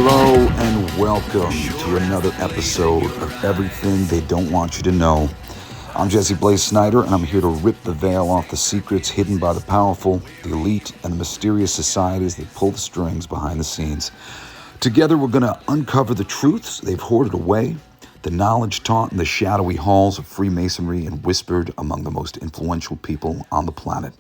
Hello and welcome to another episode of Everything They Don't Want You to Know. I'm Blaze Snider, and I'm here to rip the veil off the secrets hidden by the powerful, the elite, and the mysterious societies that pull the strings behind the scenes. Together, we're going to uncover the truths they've hoarded away, the knowledge taught in the shadowy halls of Freemasonry and whispered among the most influential people on the planet.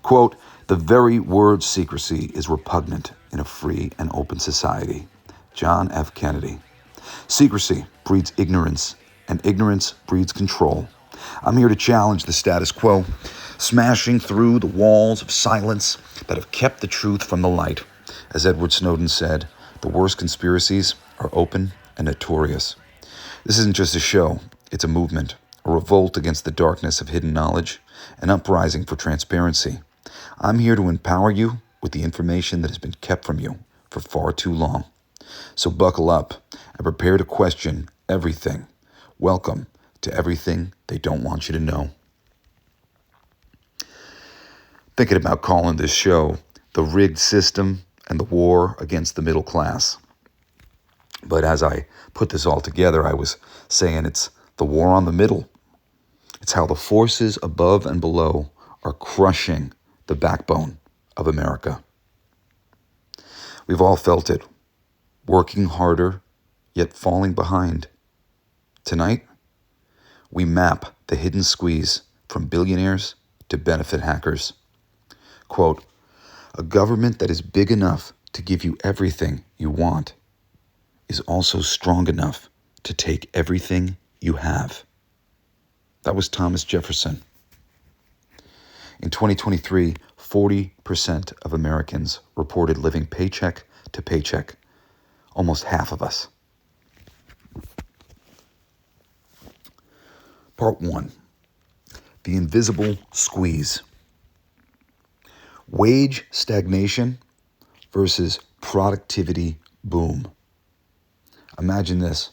Quote, "The very word secrecy is repugnant in a free and open society." John F. Kennedy. Secrecy breeds ignorance, and ignorance breeds control. I'm here to challenge the status quo, smashing through the walls of silence that have kept the truth from the light. As Edward Snowden said, the worst conspiracies are open and notorious. This isn't just a show, it's a movement, a revolt against the darkness of hidden knowledge, an uprising for transparency. I'm here to empower you with the information that has been kept from you for far too long. So buckle up and prepare to question everything. Welcome to Everything They Don't Want You to Know. Thinking about calling this show The Rigged System and the War Against the Middle Class. But as I put this all together, I was saying it's the war on the middle. It's how the forces above and below are crushing the backbone of America. We've all felt it, working harder, yet falling behind. Tonight, we map the hidden squeeze from billionaires to benefit hackers. Quote, "A government that is big enough to give you everything you want is also strong enough to take everything you have." That was Thomas Jefferson. In 2023, 40% of Americans reported living paycheck to paycheck, almost half of us. Part 1, the invisible squeeze. Wage stagnation versus productivity boom. Imagine this.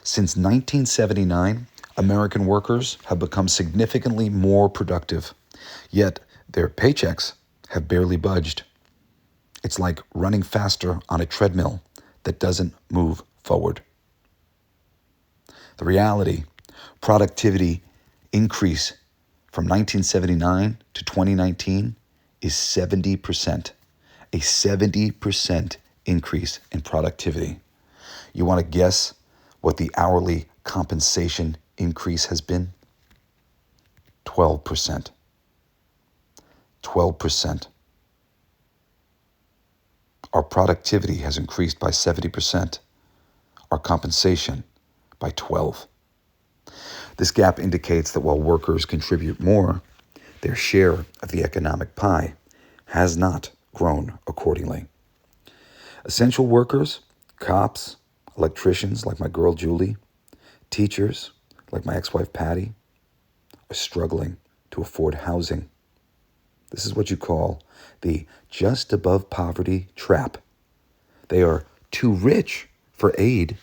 Since 1979, American workers have become significantly more productive, yet their paychecks have barely budged. It's like running faster on a treadmill that doesn't move forward. The reality, productivity increase from 1979 to 2019 is 70%. A 70% increase in productivity. You want to guess what the hourly compensation increase has been? 12%. 12%. Our productivity has increased by 70%. Our compensation by 12%. This gap indicates that while workers contribute more, their share of the economic pie has not grown accordingly. Essential workers, cops, electricians like my girl Julie, teachers like my ex-wife Patty, are struggling to afford housing. This is what you call the just above poverty trap. They are too rich for aid,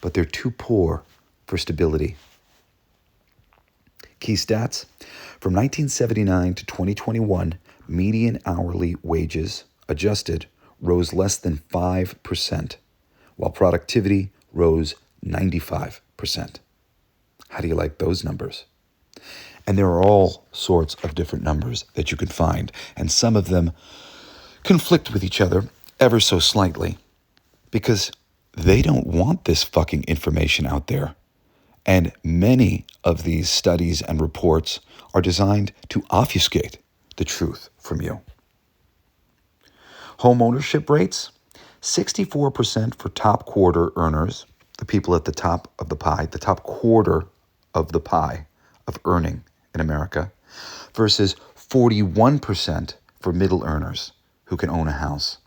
but they're too poor for stability. Key stats: from 1979 to 2021, median hourly wages adjusted rose less than 5%, while productivity rose 95%. How do you like those numbers? And there are all sorts of different numbers that you can find, and some of them conflict with each other ever so slightly because they don't want this fucking information out there. And many of these studies and reports are designed to obfuscate the truth from you. Home ownership rates, 64% for top quarter earners, the people at the top of the pie, the top quarter of the pie of earning in America, versus 41% for middle earners who can own a house.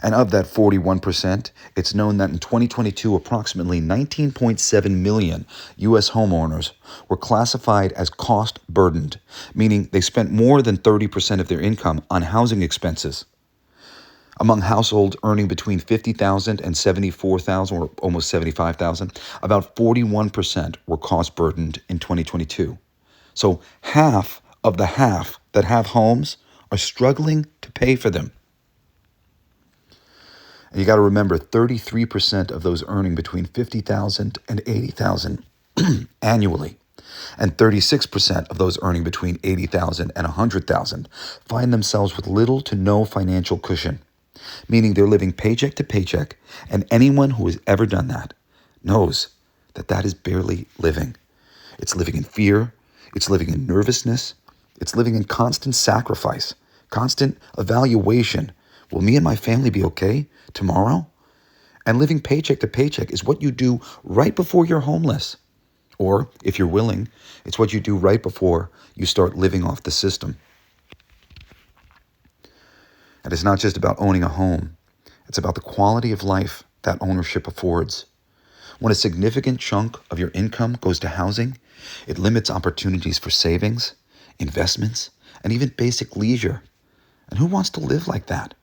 And of that 41%, it's known that in 2022, approximately 19.7 million U.S. homeowners were classified as cost burdened, meaning they spent more than 30% of their income on housing expenses. Among households earning between $50,000 and $74,000, or almost $75,000, about 41% were cost burdened in 2022. So half of the half that have homes are struggling to pay for them. And you got to remember 33% of those earning between 50,000 and 80,000 annually, and 36% of those earning between 80,000 and 100,000 find themselves with little to no financial cushion, meaning they're living paycheck to paycheck, and anyone who has ever done that knows that that is barely living. It's living in fear, it's living in nervousness, it's living in constant sacrifice, constant evaluation. Will me and my family be okay tomorrow? And living paycheck to paycheck is what you do right before you're homeless. Or, if you're willing, it's what you do right before you start living off the system. And it's not just about owning a home. It's about the quality of life that ownership affords. When a significant chunk of your income goes to housing, it limits opportunities for savings, investments, and even basic leisure. And who wants to live like that?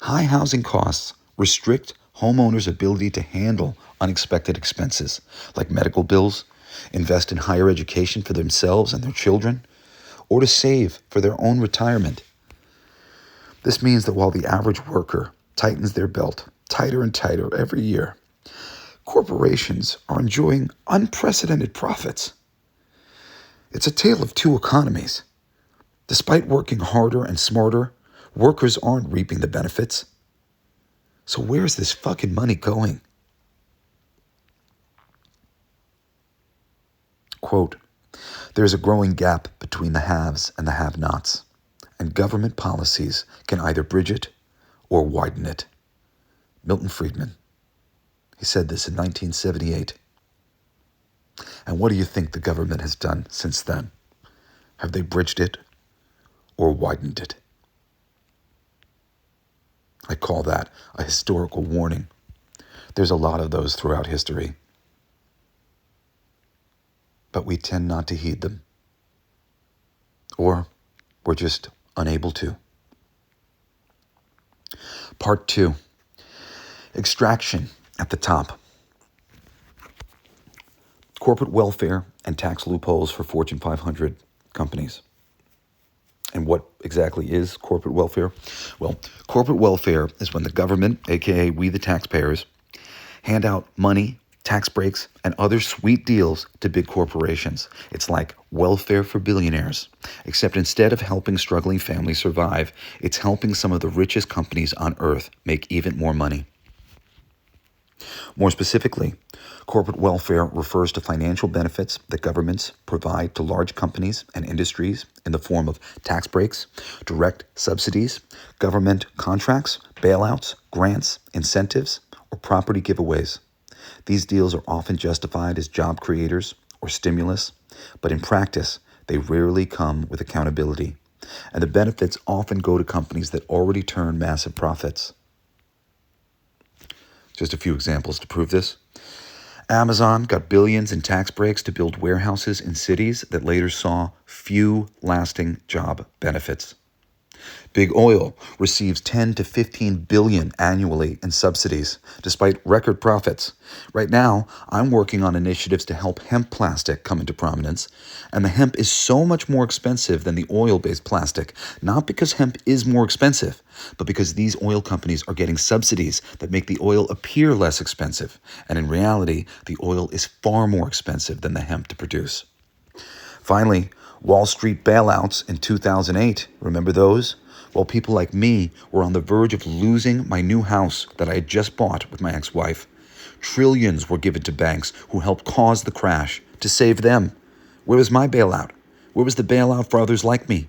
High housing costs restrict homeowners' ability to handle unexpected expenses like medical bills, invest in higher education for themselves and their children, or to save for their own retirement. This means that while the average worker tightens their belt tighter and tighter every year, corporations are enjoying unprecedented profits. It's a tale of two economies. Despite working harder and smarter, workers aren't reaping the benefits. So where's this fucking money going? Quote, there's a growing gap between the haves and the have-nots, and government policies can either bridge it or widen it. Milton Friedman. He said this in 1978. And what do you think the government has done since then? Have they bridged it or widened it? I call that a historical warning. There's a lot of those throughout history, but we tend not to heed them, or we're just unable to. Part 2, extraction at the top. Corporate welfare and tax loopholes for Fortune 500 companies. And what exactly is corporate welfare? Well, corporate welfare is when the government, aka we the taxpayers, hand out money, tax breaks, and other sweet deals to big corporations. It's like welfare for billionaires, except instead of helping struggling families survive, it's helping some of the richest companies on earth make even more money. More specifically, corporate welfare refers to financial benefits that governments provide to large companies and industries in the form of tax breaks, direct subsidies, government contracts, bailouts, grants, incentives, or property giveaways. These deals are often justified as job creators or stimulus, but in practice, they rarely come with accountability, and the benefits often go to companies that already turn massive profits. Just a few examples to prove this. Amazon got billions in tax breaks to build warehouses in cities that later saw few lasting job benefits. Big Oil receives 10 to 15 billion annually in subsidies, despite record profits. Right now, I'm working on initiatives to help hemp plastic come into prominence, and the hemp is so much more expensive than the oil-based plastic, not because hemp is more expensive, but because these oil companies are getting subsidies that make the oil appear less expensive, and in reality, the oil is far more expensive than the hemp to produce. Finally, Wall Street bailouts in 2008, remember those? Well, people like me were on the verge of losing my new house that I had just bought with my ex-wife. Trillions were given to banks who helped cause the crash to save them. Where was my bailout? Where was the bailout for others like me?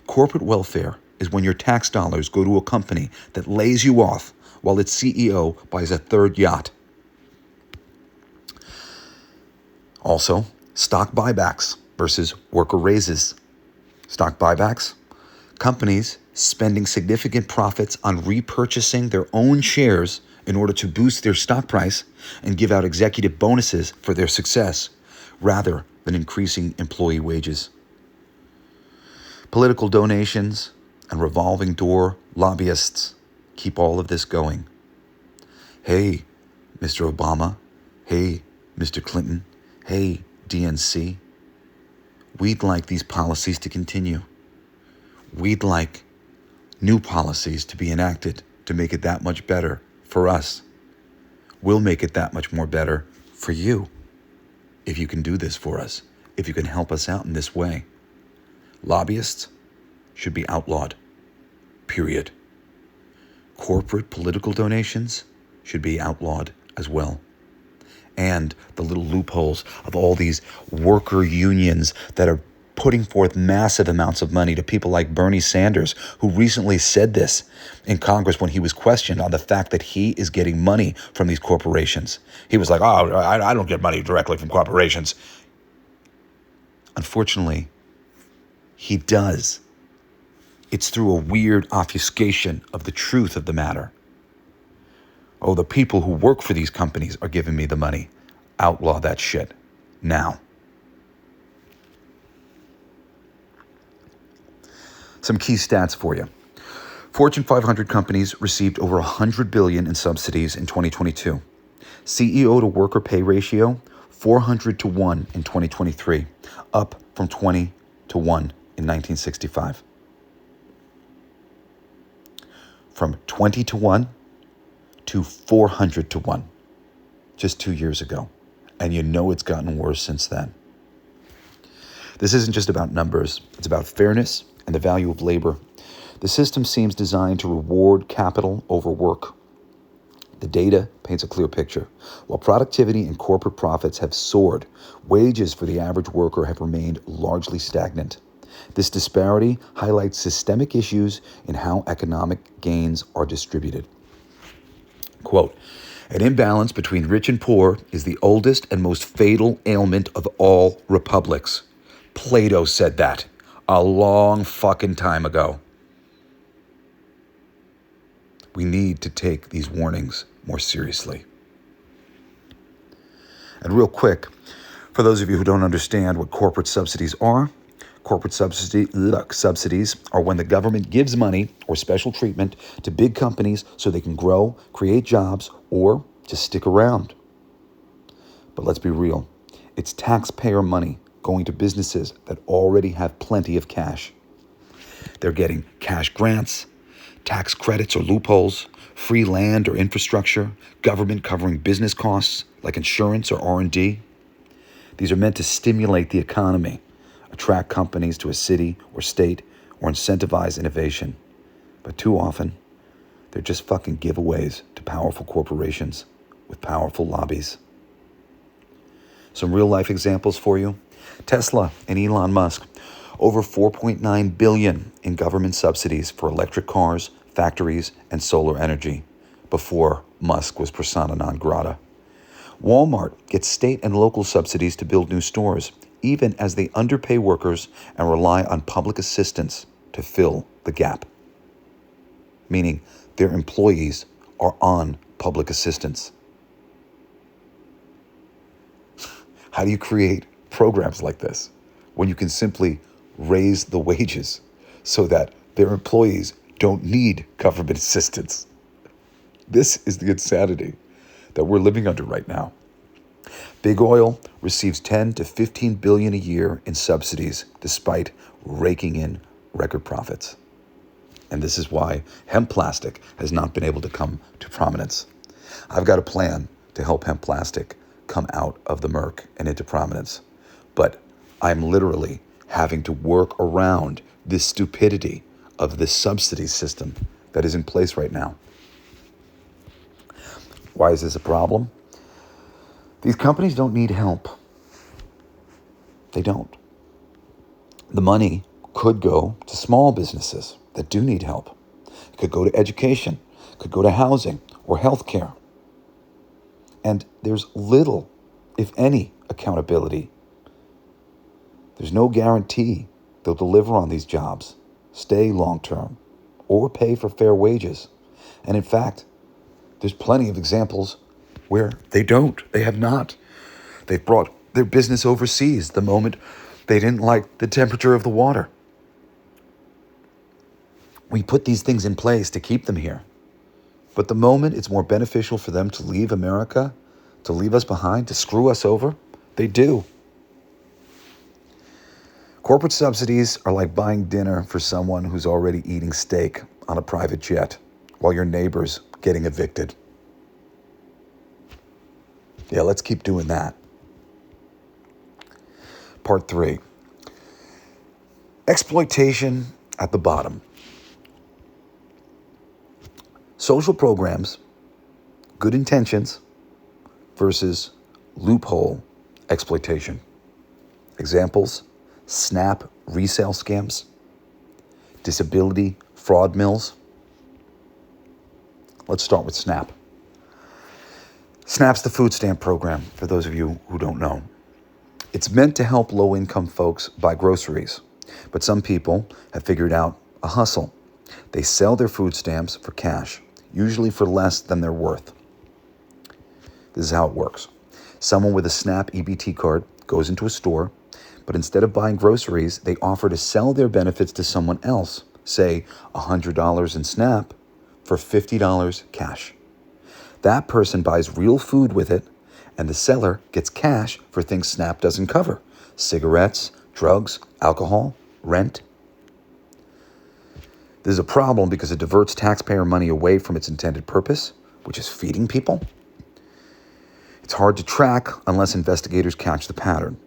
Corporate welfare is when your tax dollars go to a company that lays you off while its CEO buys a third yacht. Also, stock buybacks versus worker raises. Stock buybacks, companies spending significant profits on repurchasing their own shares in order to boost their stock price and give out executive bonuses for their success, rather than increasing employee wages. Political donations and revolving door lobbyists keep all of this going. Hey, Mr. Obama. Hey, Mr. Clinton. Hey, DNC. We'd like these policies to continue. We'd like new policies to be enacted to make it that much better for us. We'll make it that much more better for you if you can do this for us, if you can help us out in this way. Lobbyists should be outlawed, period. Corporate political donations should be outlawed as well. And the little loopholes of all these worker unions that are putting forth massive amounts of money to people like Bernie Sanders, who recently said this in Congress when he was questioned on the fact that he is getting money from these corporations. He was like, oh, I don't get money directly from corporations. Unfortunately, he does. It's through a weird obfuscation of the truth of the matter. Oh, the people who work for these companies are giving me the money. Outlaw that shit now. Some key stats for you. Fortune 500 companies received over $100 billion in subsidies in 2022. CEO to worker pay ratio, 400 to 1 in 2023, up from 20 to 1 in 1965. From 20 to 1 to 400 to 1 just 2 years ago. And you know it's gotten worse since then. This isn't just about numbers. It's about fairness and the value of labor. The system seems designed to reward capital over work. The data paints a clear picture. While productivity and corporate profits have soared, wages for the average worker have remained largely stagnant. This disparity highlights systemic issues in how economic gains are distributed. Quote, an imbalance between rich and poor is the oldest and most fatal ailment of all republics. Plato said that a long fucking time ago. We need to take these warnings more seriously. And real quick, for those of you who don't understand what corporate subsidies are, subsidies are when the government gives money or special treatment to big companies so they can grow, create jobs, or just stick around. But let's be real. It's taxpayer money going to businesses that already have plenty of cash. They're getting cash grants, tax credits or loopholes, free land or infrastructure, government covering business costs like insurance or R&D. These are meant to stimulate the economy, attract companies to a city or state, or incentivize innovation. But too often, they're just fucking giveaways to powerful corporations with powerful lobbies. Some real life examples for you. Tesla and Elon Musk, over $4.9 billion in government subsidies for electric cars, factories, and solar energy before Musk was persona non grata. Walmart gets state and local subsidies to build new stores, even as they underpay workers and rely on public assistance to fill the gap. Meaning their employees are on public assistance. How do you create programs like this when you can simply raise the wages so that their employees don't need government assistance? This is the insanity that we're living under right now. Big oil receives 10 to 15 billion a year in subsidies despite raking in record profits. And this is why hemp plastic has not been able to come to prominence. I've got a plan to help hemp plastic come out of the murk and into prominence. But I'm literally having to work around this stupidity of this subsidy system that is in place right now. Why is this a problem? These companies don't need help. They don't. The money could go to small businesses that do need help. It could go to education, it could go to housing or healthcare. And there's little, if any, accountability. There's no guarantee they'll deliver on these jobs, stay long-term, or pay for fair wages. And in fact, there's plenty of examples where they don't. They have not. They've brought their business overseas the moment they didn't like the temperature of the water. We put these things in place to keep them here. But the moment it's more beneficial for them to leave America, to leave us behind, to screw us over, they do. Corporate subsidies are like buying dinner for someone who's already eating steak on a private jet while your neighbor's getting evicted. Yeah, let's keep doing that. Part 3. Exploitation at the bottom. Social programs, good intentions versus loophole exploitation. Examples: SNAP resale scams, disability fraud mills. Let's start with SNAP. SNAP's the food stamp program, for those of you who don't know. It's meant to help low-income folks buy groceries, but some people have figured out a hustle. They sell their food stamps for cash, usually for less than they're worth. This is how it works. Someone with a SNAP EBT card goes into a store, but instead of buying groceries, they offer to sell their benefits to someone else, say $100 in SNAP for $50 cash. That person buys real food with it, and the seller gets cash for things SNAP doesn't cover: cigarettes, drugs, alcohol, rent. This is a problem because it diverts taxpayer money away from its intended purpose, which is feeding people. It's hard to track unless investigators catch the pattern,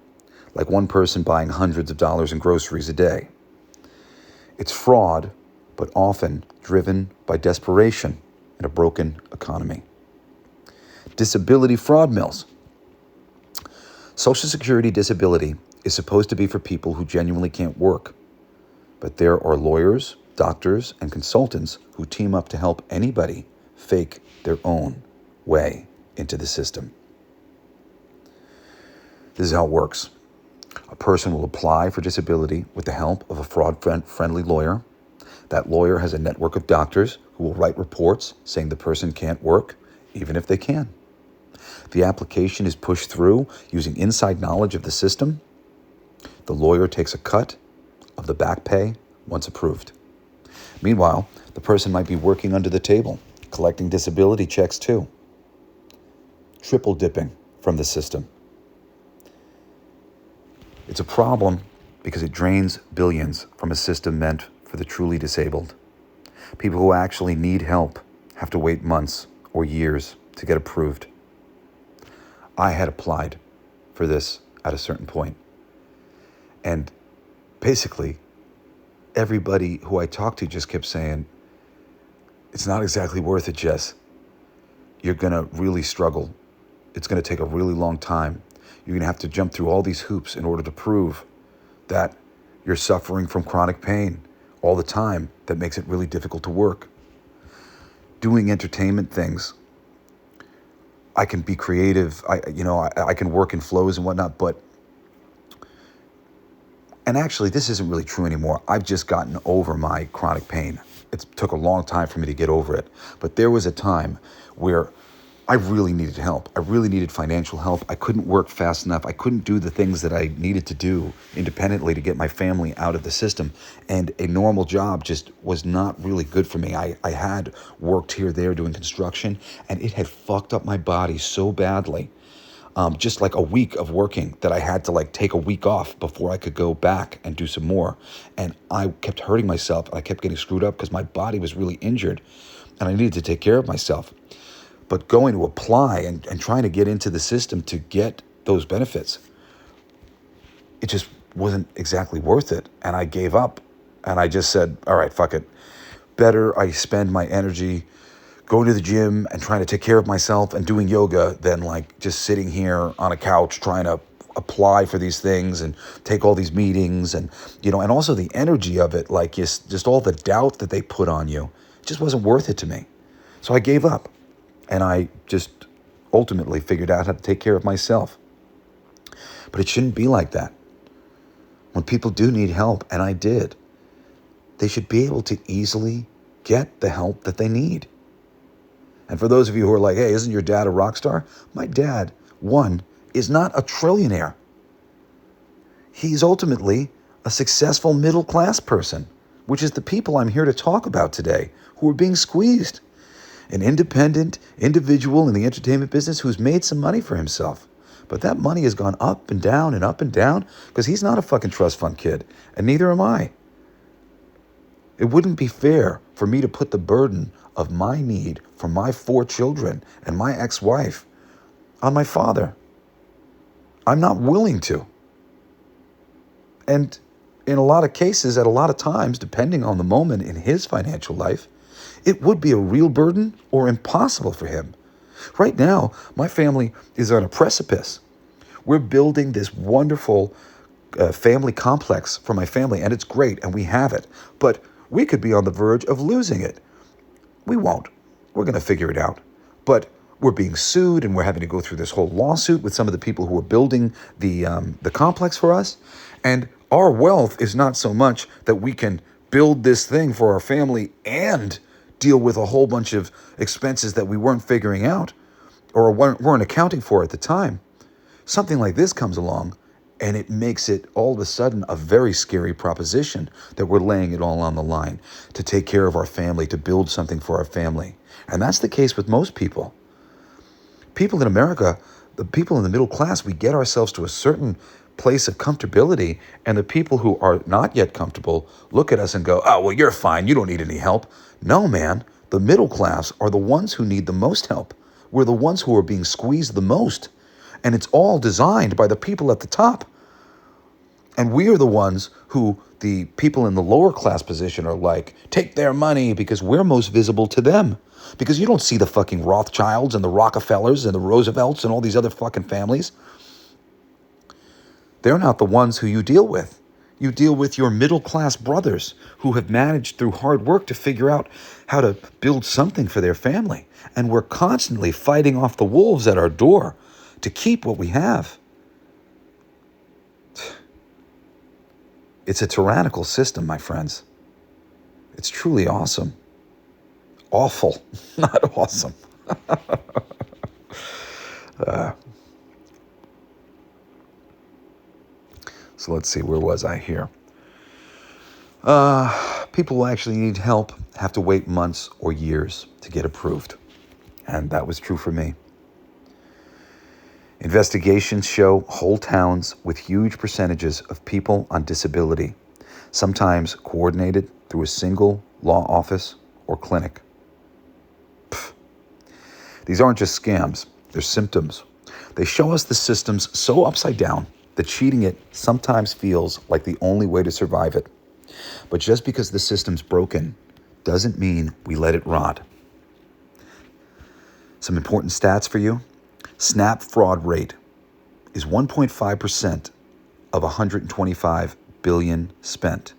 like one person buying hundreds of dollars in groceries a day. It's fraud, but often driven by desperation in a broken economy. Disability fraud mills. Social Security disability is supposed to be for people who genuinely can't work, but there are lawyers, doctors, and consultants who team up to help anybody fake their own way into the system. This is how it works. A person will apply for disability with the help of a fraud-friendly lawyer. That lawyer has a network of doctors who will write reports saying the person can't work, even if they can. The application is pushed through using inside knowledge of the system. The lawyer takes a cut of the back pay once approved. Meanwhile, the person might be working under the table, collecting disability checks too. Triple dipping from the system. It's a problem because it drains billions from a system meant for the truly disabled. People who actually need help have to wait months or years to get approved. I had applied for this at a certain point, and basically everybody who I talked to just kept saying, "It's not exactly worth it, Jess. You're going to really struggle. It's going to take a really long time. You're going to have to jump through all these hoops in order to prove that you're suffering from chronic pain all the time that makes it really difficult to work. Doing entertainment things, I can be creative. I can work in flows and whatnot, but and actually, this isn't really true anymore. I've just gotten over my chronic pain. It took a long time for me to get over it. But there was a time where I really needed help. I really needed financial help. I couldn't work fast enough. I couldn't do the things that I needed to do independently to get my family out of the system. And a normal job just was not really good for me. I had worked here, there, doing construction, and it had fucked up my body so badly. Just like a week of working that I had to take a week off before I could go back and do some more. And I kept hurting myself, and I kept getting screwed up because my body was really injured and I needed to take care of myself. But going to apply and trying to get into the system to get those benefits, it just wasn't exactly worth it. And I gave up, and I just said, all right, fuck it. Better I spend my energy going to the gym and trying to take care of myself and doing yoga than just sitting here on a couch trying to apply for these things and take all these meetings and also the energy of it, just all the doubt that they put on you. It just wasn't worth it to me. So I gave up, and I just ultimately figured out how to take care of myself. But it shouldn't be like that. When people do need help, and I did, they should be able to easily get the help that they need. And for those of you who are like, hey, isn't your dad a rock star? My dad, one, is not a trillionaire. He's ultimately a successful middle-class person, which is the people I'm here to talk about today, who are being squeezed. An independent individual in the entertainment business who's made some money for himself. But that money has gone up and down because he's not a fucking trust fund kid, and neither am I. It wouldn't be fair for me to put the burden of my need for my 4 children and my ex-wife on my father. I'm not willing to. And in a lot of cases, at a lot of times, depending on the moment in his financial life, it would be a real burden or impossible for him. Right now, my family is on a precipice. We're building this wonderful family complex for my family, and it's great, and we have it. But we could be on the verge of losing it. We won't. We're going to figure it out. But we're being sued, and we're having to go through this whole lawsuit with some of the people who are building the complex for us. And our wealth is not so much that we can build this thing for our family and deal with a whole bunch of expenses that we weren't figuring out or weren't accounting for at the time. Something like this comes along, and it makes it all of a sudden a very scary proposition that we're laying it all on the line to take care of our family, to build something for our family. And that's the case with most people. People in America, the people in the middle class, we get ourselves to a certain place of comfortability, and the people who are not yet comfortable look at us and go, oh, well, you're fine. You don't need any help. No, man. The middle class are the ones who need the most help. We're the ones who are being squeezed the most. And it's all designed by the people at the top. And we are the ones who the people in the lower class position are like, take their money because we're most visible to them. Because you don't see the fucking Rothschilds and the Rockefellers and the Roosevelts and all these other fucking families. They're not the ones who you deal with. You deal with your middle class brothers who have managed through hard work to figure out how to build something for their family. And we're constantly fighting off the wolves at our door to keep what we have. It's a tyrannical system, my friends. It's truly awesome. Awful, not awesome. So let's see, where was I here? People who actually need help have to wait months or years to get approved. And that was true for me. Investigations show whole towns with huge percentages of people on disability, sometimes coordinated through a single law office or clinic. These aren't just scams, they're symptoms. They show us the system's so upside down that cheating it sometimes feels like the only way to survive it. But just because the system's broken doesn't mean we let it rot. Some important stats for you. SNAP fraud rate is 1.5% of 125 billion spent.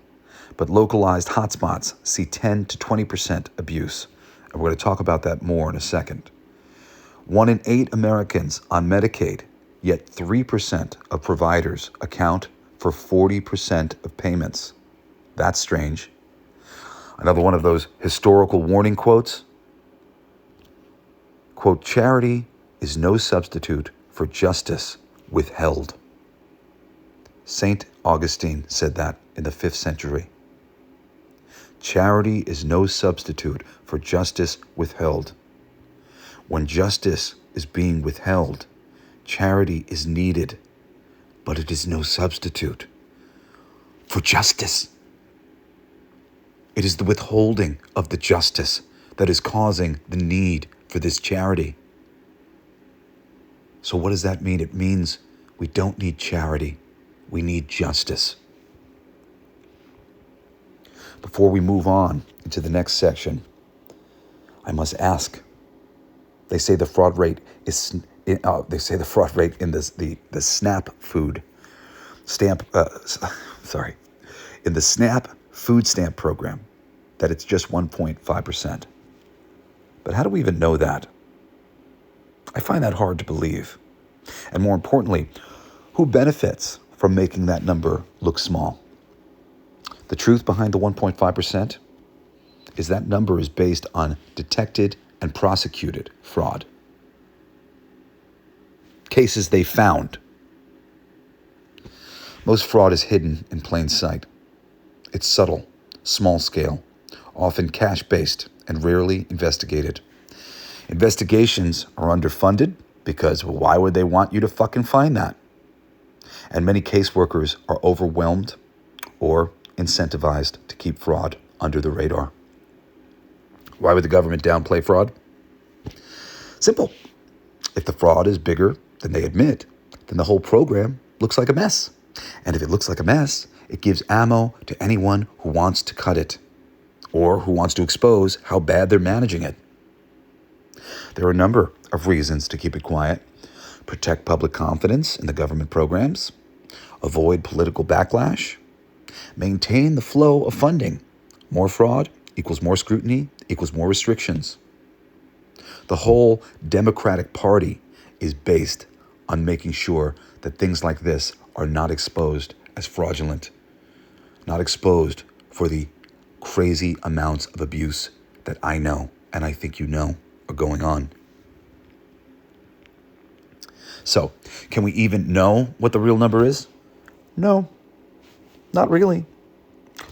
But localized hotspots see 10 to 20% abuse. And we're going to talk about that more in a second. 1 in 8 Americans on Medicaid, yet 3% of providers account for 40% of payments. That's strange. Another one of those historical warning quotes. Quote, charity is no substitute for justice withheld. Saint Augustine said that in the 5th century. Charity is no substitute for justice withheld. When justice is being withheld, charity is needed, but it is no substitute for justice. It is the withholding of the justice that is causing the need for this charity. So what does that mean? It means we don't need charity. We need justice. Before we move on into the next section, I must ask. They say the fraud rate is. They say the fraud rate in the SNAP food stamp. In the SNAP food stamp program, that it's just 1.5%. But how do we even know that? I find that hard to believe. And more importantly, who benefits from making that number look small? The truth behind the 1.5% is that number is based on detected and prosecuted fraud. Cases they found. Most fraud is hidden in plain sight. It's subtle, small scale, often cash-based, and rarely investigated. Investigations are underfunded because why would they want you to fucking find that? And many caseworkers are overwhelmed or incentivized to keep fraud under the radar. Why would the government downplay fraud? Simple. If the fraud is bigger than they admit, then the whole program looks like a mess. And if it looks like a mess, it gives ammo to anyone who wants to cut it or who wants to expose how bad they're managing it. There are a number of reasons to keep it quiet. Protect public confidence in the government programs, avoid political backlash, maintain the flow of funding. More fraud equals more scrutiny equals more restrictions. The whole Democratic Party is based on making sure that things like this are not exposed as fraudulent, not exposed for the crazy amounts of abuse that I know and I think you know are going on. So, can we even know what the real number is? No, not really.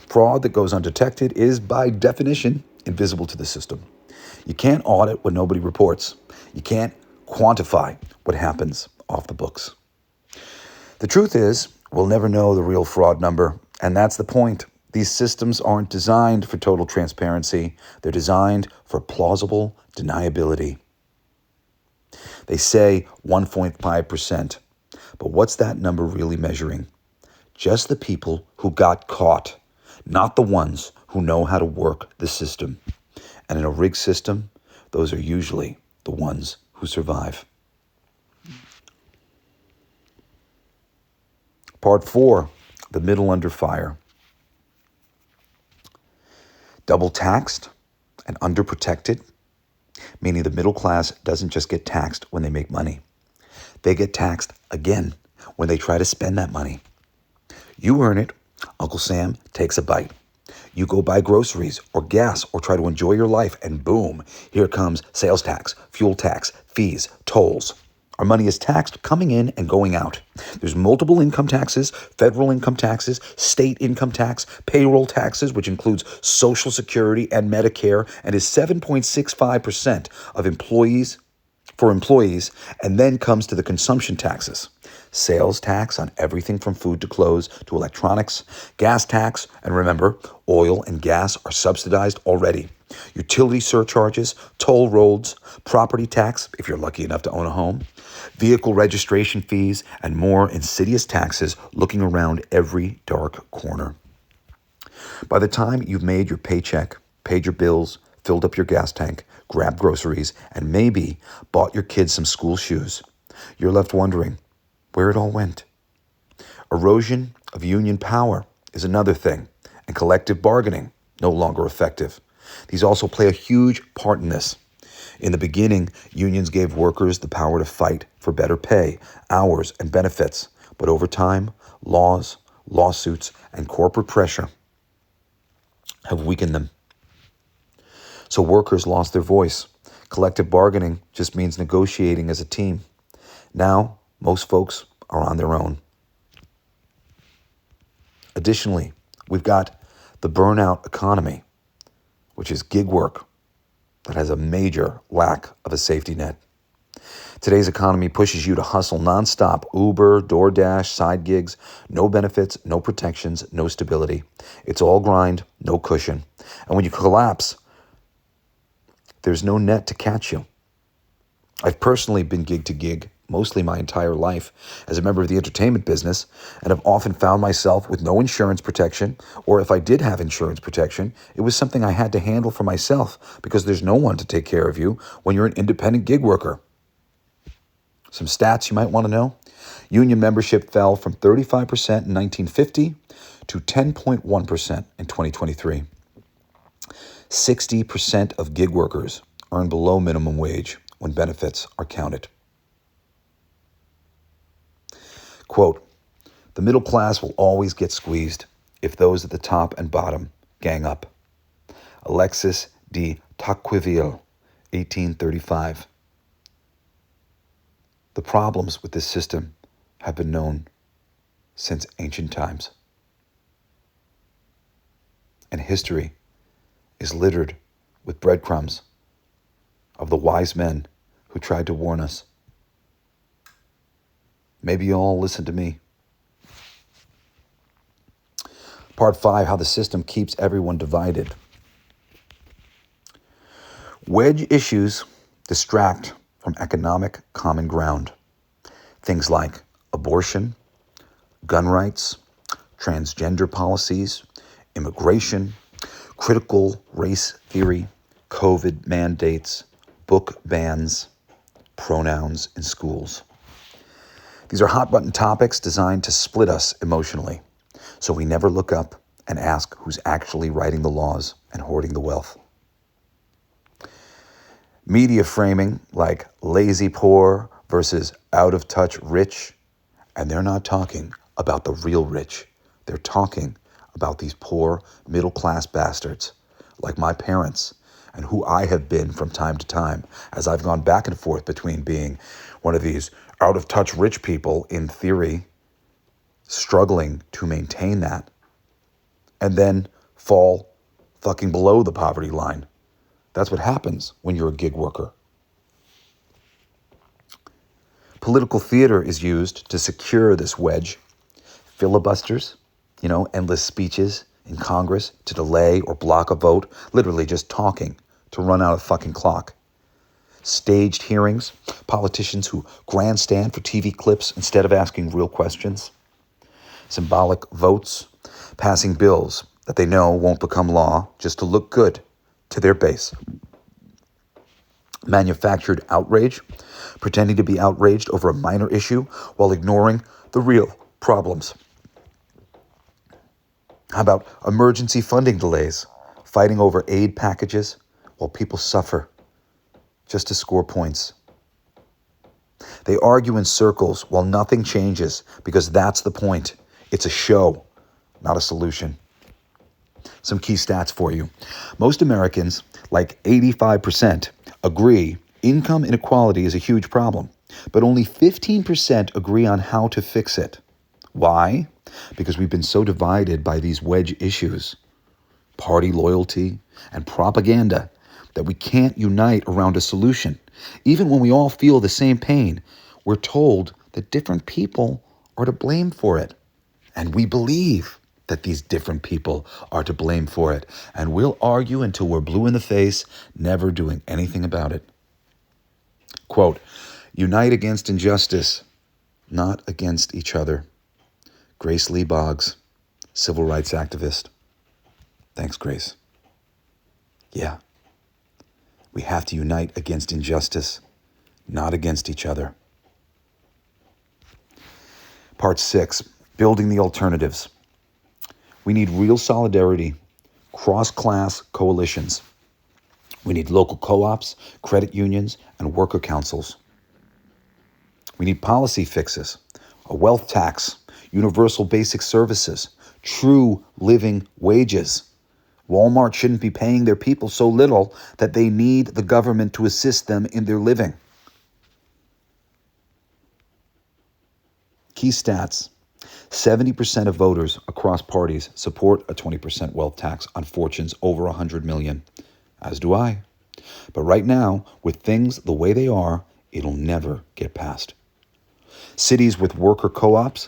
Fraud that goes undetected is, by definition, invisible to the system. You can't audit what nobody reports. You can't quantify what happens off the books. The truth is, we'll never know the real fraud number, and that's the point. These systems aren't designed for total transparency. They're designed for plausible deniability. They say 1.5%, but what's that number really measuring? Just the people who got caught, not the ones who know how to work the system. And in a rigged system, those are usually the ones who survive. Part 4, the middle under fire. Double taxed and underprotected, meaning the middle class doesn't just get taxed when they make money. They get taxed again when they try to spend that money. You earn it, Uncle Sam takes a bite. You go buy groceries or gas or try to enjoy your life, and boom, here comes sales tax, fuel tax, fees, tolls. Our money is taxed coming in and going out. There's multiple income taxes, federal income taxes, state income tax, payroll taxes, which includes Social Security and Medicare, and is 7.65% of employees, and then comes to the consumption taxes. Sales tax on everything from food to clothes to electronics, gas tax, and remember, oil and gas are subsidized already. Utility surcharges, toll roads, property tax, if you're lucky enough to own a home, vehicle registration fees, and more insidious taxes looking around every dark corner. By the time you've made your paycheck, paid your bills, filled up your gas tank, grabbed groceries, and maybe bought your kids some school shoes, you're left wondering where it all went. Erosion of union power is another thing, and collective bargaining no longer effective. These also play a huge part in this. In the beginning, unions gave workers the power to fight for better pay, hours, and benefits. But over time, laws, lawsuits, and corporate pressure have weakened them. So workers lost their voice. Collective bargaining just means negotiating as a team. Now, most folks are on their own. Additionally, we've got the burnout economy, which is gig work that has a major lack of a safety net. Today's economy pushes you to hustle nonstop: Uber, DoorDash, side gigs, no benefits, no protections, no stability. It's all grind, no cushion. And when you collapse, there's no net to catch you. I've personally been gig to gig mostly my entire life as a member of the entertainment business, and have often found myself with no insurance protection, or if I did have insurance protection, it was something I had to handle for myself because there's no one to take care of you when you're an independent gig worker. Some stats you might want to know. Union membership fell from 35% in 1950 to 10.1% in 2023. 60% of gig workers earn below minimum wage when benefits are counted. Quote, the middle class will always get squeezed if those at the top and bottom gang up. Alexis de Tocqueville, 1835. The problems with this system have been known since ancient times. And history is littered with breadcrumbs of the wise men who tried to warn us. Maybe you'll all listen to me. Part 5, how the system keeps everyone divided. Wedge issues distract from economic common ground. Things like abortion, gun rights, transgender policies, immigration, critical race theory, COVID mandates, book bans, pronouns in schools. These are hot button topics designed to split us emotionally, so we never look up and ask who's actually writing the laws and hoarding the wealth. Media framing like lazy poor versus out of touch rich, and they're not talking about the real rich. They're talking about these poor middle class bastards like my parents and who I have been from time to time as I've gone back and forth between being one of these out of touch rich people in theory, struggling to maintain that, and then fall fucking below the poverty line. That's what happens when you're a gig worker. Political theater is used to secure this wedge. Filibusters, endless speeches in Congress to delay or block a vote, literally just talking to run out of fucking clock. Staged hearings, politicians who grandstand for TV clips instead of asking real questions. Symbolic votes, passing bills that they know won't become law just to look good to their base. Manufactured outrage, pretending to be outraged over a minor issue while ignoring the real problems. How about emergency funding delays, fighting over aid packages while people suffer just to score points? They argue in circles while nothing changes because that's the point. It's a show, not a solution. Some key stats for you. Most Americans, like 85%, agree income inequality is a huge problem, but only 15% agree on how to fix it. Why? Because we've been so divided by these wedge issues, party loyalty, and propaganda that we can't unite around a solution. Even when we all feel the same pain, we're told that different people are to blame for it. And we believe that these different people are to blame for it. And we'll argue until we're blue in the face, never doing anything about it. Quote, unite against injustice, not against each other. Grace Lee Boggs, civil rights activist. Thanks, Grace. Yeah, we have to unite against injustice, not against each other. Part 6, building the alternatives. We need real solidarity, cross-class coalitions. We need local co-ops, credit unions, and worker councils. We need policy fixes, a wealth tax, universal basic services, true living wages. Walmart shouldn't be paying their people so little that they need the government to assist them in their living. Key stats. 70% of voters across parties support a 20% wealth tax on fortunes over 100 million, as do I. But right now, with things the way they are, it'll never get passed. Cities with worker co-ops,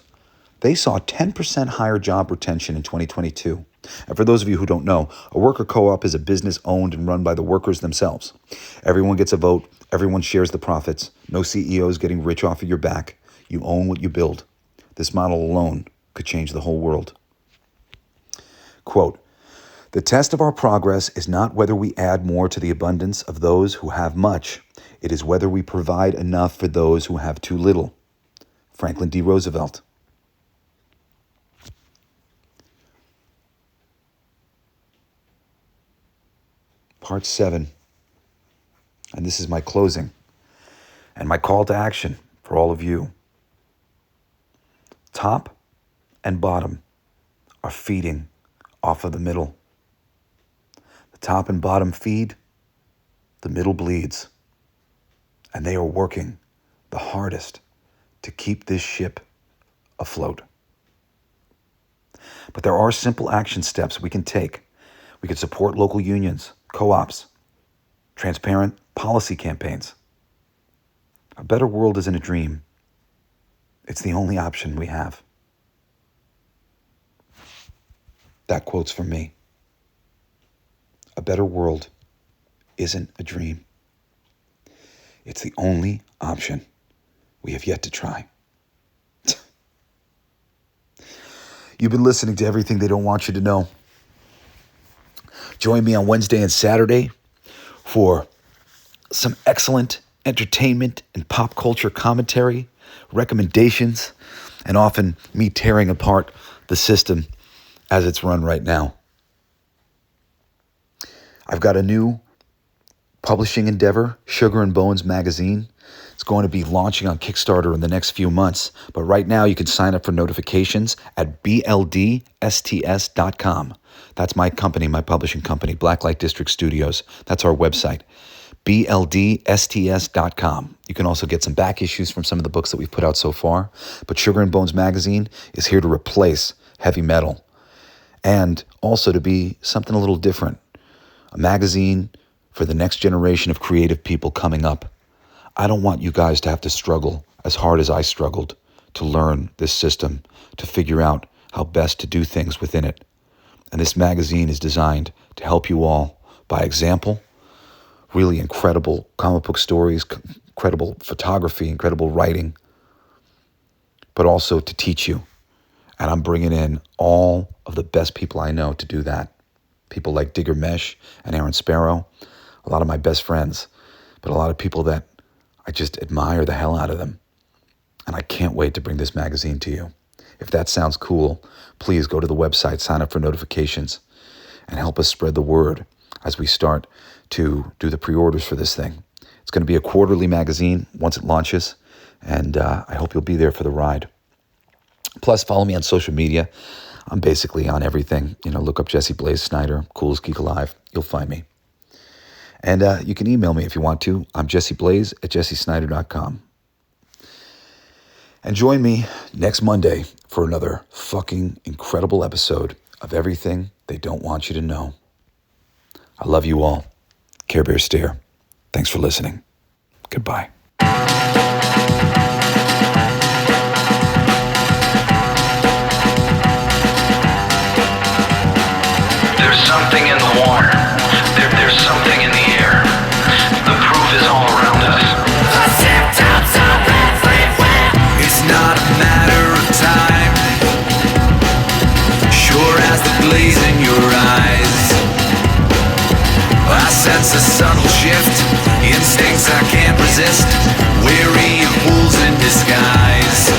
they saw 10% higher job retention in 2022. And for those of you who don't know, a worker co-op is a business owned and run by the workers themselves. Everyone gets a vote, everyone shares the profits, no CEO is getting rich off of your back. You own what you build. This model alone could change the whole world. Quote, the test of our progress is not whether we add more to the abundance of those who have much. It is whether we provide enough for those who have too little. Franklin D. Roosevelt. Part 7. And this is my closing and my call to action for all of you. Top and bottom are feeding off of the middle. The top and bottom feed, the middle bleeds. And they are working the hardest to keep this ship afloat. But there are simple action steps we can take. We can support local unions, co-ops, transparent policy campaigns. A better world isn't a dream. It's the only option we have. That quote's from me. A better world isn't a dream. It's the only option we have yet to try. You've been listening to Everything They Don't Want You to Know. Join me on Wednesday and Saturday for some excellent entertainment and pop culture commentary, recommendations, and often me tearing apart the system as it's run right now. I've got a new publishing endeavor, Sugar and Bones magazine. It's going to be launching on Kickstarter in the next few months. But right now you can sign up for notifications at bldsts.com. That's my company, my publishing company, Blacklight District Studios. That's our website, bldsts.com. You can also get some back issues from some of the books that we've put out so far. But Sugar and Bones magazine is here to replace heavy metal and also to be something a little different. A magazine for the next generation of creative people coming up. I don't want you guys to have to struggle as hard as I struggled to learn this system, to figure out how best to do things within it. And this magazine is designed to help you all by example, really incredible comic book stories, incredible photography, incredible writing, but also to teach you. And I'm bringing in all of the best people I know to do that. People like Digger Mesh and Aaron Sparrow, a lot of my best friends, but a lot of people that I just admire the hell out of them. And I can't wait to bring this magazine to you. If that sounds cool, please go to the website, sign up for notifications, and help us spread the word as we start to do the pre-orders for this thing. It's going to be a quarterly magazine once it launches, and I hope you'll be there for the ride. Plus, follow me on social media. I'm basically on everything. Look up Jesse Blaze Snider, coolest geek alive. You'll find me. And you can email me if you want to. I'm jesseblaze@jessesnider.com. And join me next Monday for another fucking incredible episode of Everything They Don't Want You to Know. I love you all. Care Bear Stare. Thanks for listening. Goodbye. There's something in the water. There's something in the air. The proof is all around us. It's not a matter of time. Sure as the blaze in your eyes, I sense a subtle shift. Instincts I can't resist. Weary of wolves in disguise.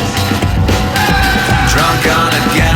Drunk on a gas.